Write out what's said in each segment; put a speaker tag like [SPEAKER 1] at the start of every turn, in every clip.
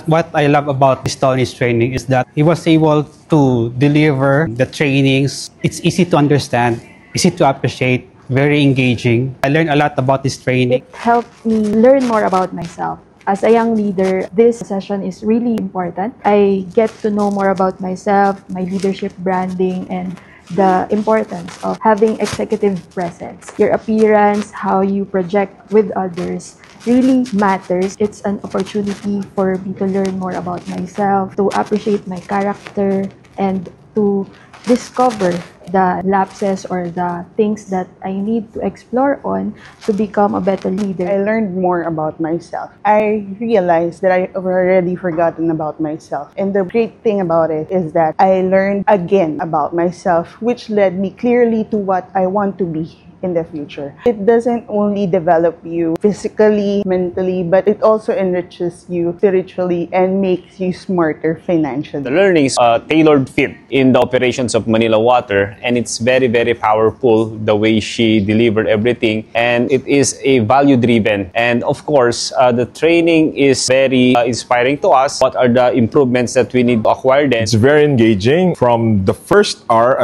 [SPEAKER 1] What I love about Miss Tony's training is that he was able to deliver the trainings. It's easy to understand, easy to appreciate, very engaging. I learned a lot about this training.
[SPEAKER 2] It helped me learn more about myself. As a young leader, this session is really important. I get to know more about myself, my leadership branding, and the importance of having executive presence. Your appearance, how you project with others really matters. It's an opportunity for me to learn more about myself, to appreciate my character, and to discover the lapses or the things that I need to explore on to become a better leader.
[SPEAKER 3] I learned more about myself. I realized that I've already forgotten about myself. And the great thing about it is that I learned again about myself, which led me clearly to what I want to be in the future. It doesn't only develop you physically, mentally, but it also enriches you spiritually and makes you smarter financially.
[SPEAKER 4] The learnings tailored fit in the operations of Manila Water, and it's very, very powerful the way she delivered everything, and it is a value-driven. And of course, the training is very inspiring to us. What are the improvements that we need to acquire then?
[SPEAKER 5] It's very engaging from the first hour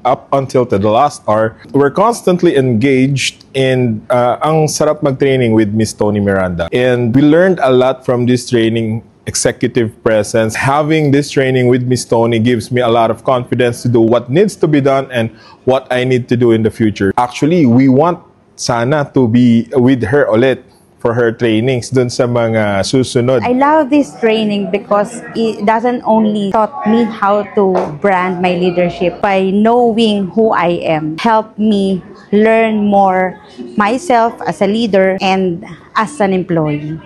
[SPEAKER 5] up until to the last hour. We're constantly engaged and ang sarap mag-training with Miss Tony Miranda. And we learned a lot from this training. Executive presence. Having this training with Miss Tony gives me a lot of confidence to do what needs to be done and what I need to do in the future. Actually, we want sana to be with her ulit for her trainings dun sa mga susunod.
[SPEAKER 6] I love this training because it doesn't only taught me how to brand my leadership by knowing who I am, help me learn more myself as a leader and as an employee.